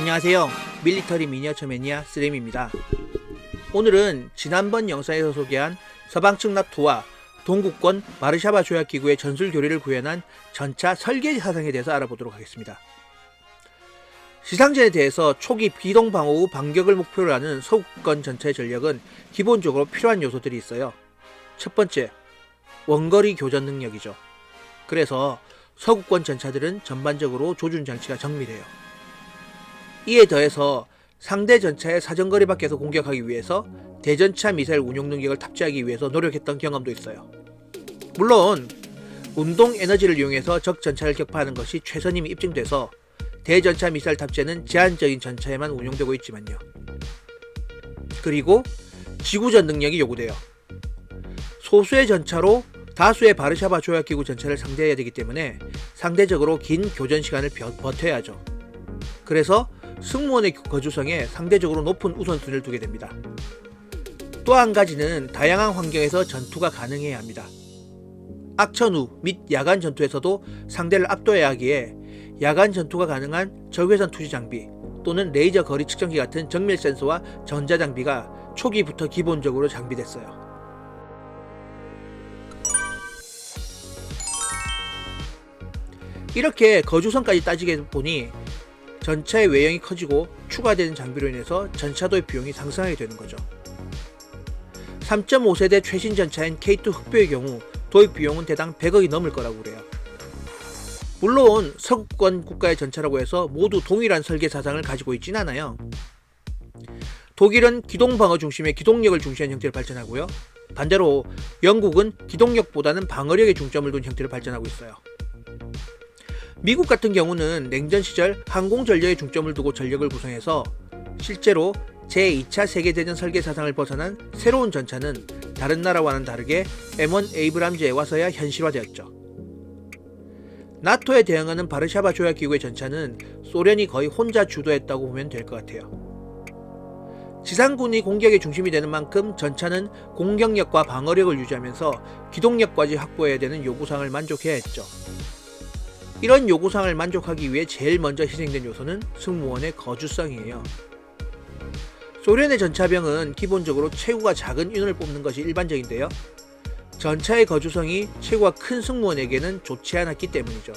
안녕하세요. 밀리터리 미니어처 매니아 쓰레미입니다. 오늘은 지난번 영상에서 소개한 서방측 나토와 동구권 바르샤바 조약기구의 전술 교리를 구현한 전차 설계 사상에 대해서 알아보도록 하겠습니다. 시상전에 대해서 초기 비동 방어 후 반격을 목표로 하는 서구권 전차의 전력은 기본적으로 필요한 요소들이 있어요. 첫 번째, 원거리 교전 능력이죠. 그래서 서구권 전차들은 전반적으로 조준 장치가 정밀해요. 이에 더해서 상대 전차의 사정거리 밖에서 공격하기 위해서 대전차 미사일 운용 능력을 탑재하기 위해서 노력했던 경험도 있어요. 물론 운동 에너지를 이용해서 적 전차를 격파하는 것이 최선임이 입증돼서 대전차 미사일 탑재는 제한적인 전차에만 운용되고 있지만요. 그리고 지구전 능력이 요구돼요. 소수의 전차로 다수의 바르샤바 조약기구 전차를 상대해야 되기 때문에 상대적으로 긴 교전 시간을 버텨야죠. 그래서 승무원의 거주성에 상대적으로 높은 우선순위를 두게 됩니다. 또 한 가지는 다양한 환경에서 전투가 가능해야 합니다. 악천 후 및 야간 전투에서도 상대를 압도해야 하기에 야간 전투가 가능한 적외선 투지 장비 또는 레이저 거리 측정기 같은 정밀 센서와 전자 장비가 초기부터 기본적으로 장비됐어요. 이렇게 거주성까지 따지게 보니 전차의 외형이 커지고 추가되는 장비로 인해서 전차도의 비용이 상승하게 되는 거죠. 3.5세대 최신 전차인 K2 흑표의 경우 도입 비용은 대당 100억이 넘을 거라고 그래요. 물론 서구권 국가의 전차라고 해서 모두 동일한 설계 사상을 가지고 있진 않아요. 독일은 기동방어 중심의 기동력을 중시한 형태를 발전하고요. 반대로 영국은 기동력보다는 방어력에 중점을 둔 형태를 발전하고 있어요. 미국 같은 경우는 냉전 시절 항공전력에 중점을 두고 전력을 구성해서 실제로 제2차 세계대전 설계 사상을 벗어난 새로운 전차는 다른 나라와는 다르게 M1 에이브람즈에 와서야 현실화되었죠. 나토에 대응하는 바르샤바 조약기구의 전차는 소련이 거의 혼자 주도했다고 보면 될 것 같아요. 지상군이 공격의 중심이 되는 만큼 전차는 공격력과 방어력을 유지하면서 기동력까지 확보해야 되는 요구사항을 만족해야 했죠. 이런 요구사항을 만족하기 위해 제일 먼저 희생된 요소는 승무원의 거주성이에요. 소련의 전차병은 기본적으로 체구가 작은 인원을 뽑는 것이 일반적인데요. 전차의 거주성이 체구가 큰 승무원에게는 좋지 않았기 때문이죠.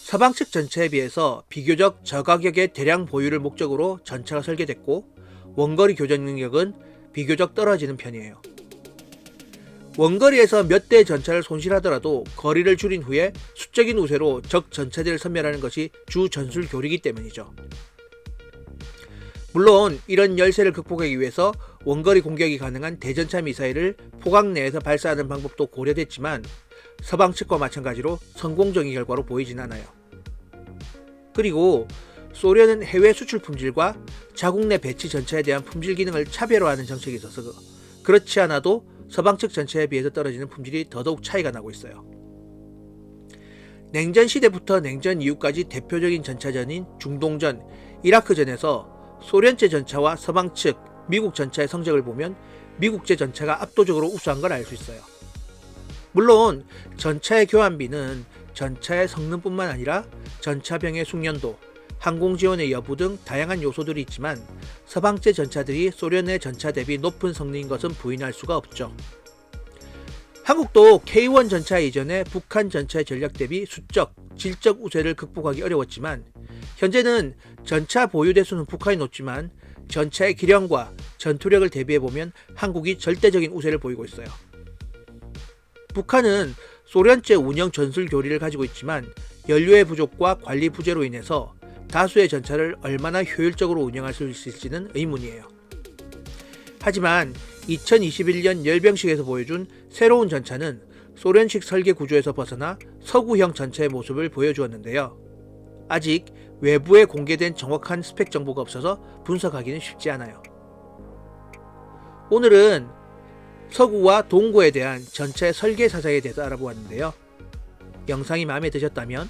서방 측 전차에 비해서 비교적 저가격의 대량 보유를 목적으로 전차가 설계됐고 원거리 교전 능력은 비교적 떨어지는 편이에요. 원거리에서 몇 대의 전차를 손실하더라도 거리를 줄인 후에 수적인 우세로 적 전차들을 섬멸하는 것이 주 전술 교리이기 때문이죠. 물론 이런 열세를 극복하기 위해서 원거리 공격이 가능한 대전차 미사일을 포각 내에서 발사하는 방법도 고려됐지만 서방 측과 마찬가지로 성공적인 결과로 보이진 않아요. 그리고 소련은 해외 수출 품질과 자국 내 배치 전차에 대한 품질 기능을 차별화하는 정책이 있어서 그렇지 않아도 서방 측 전차에 비해서 떨어지는 품질이 더더욱 차이가 나고 있어요. 냉전 시대부터 냉전 이후까지 대표적인 전차전인 중동전, 이라크전에서 소련제 전차와 서방 측, 미국 전차의 성적을 보면 미국제 전차가 압도적으로 우수한 걸 알 수 있어요. 물론 전차의 교환비는 전차의 성능뿐만 아니라 전차병의 숙련도, 항공지원의 여부 등 다양한 요소들이 있지만 서방제 전차들이 소련의 전차 대비 높은 성능인 것은 부인할 수가 없죠. 한국도 K1 전차 이전에 북한 전차의 전력 대비 수적, 질적 우세를 극복하기 어려웠지만 현재는 전차 보유 대수는 북한이 높지만 전차의 기량과 전투력을 대비해보면 한국이 절대적인 우세를 보이고 있어요. 북한은 소련제 운영 전술 교리를 가지고 있지만 연료의 부족과 관리 부재로 인해서 다수의 전차를 얼마나 효율적으로 운영할 수 있을지는 의문이에요. 하지만 2021년 열병식에서 보여준 새로운 전차는 소련식 설계 구조에서 벗어나 서구형 전차의 모습을 보여주었는데요. 아직 외부에 공개된 정확한 스펙 정보가 없어서 분석하기는 쉽지 않아요. 오늘은 서구와 동구에 대한 전차의 설계 사상에 대해서 알아보았는데요. 영상이 마음에 드셨다면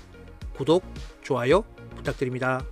구독, 좋아요 부탁드립니다.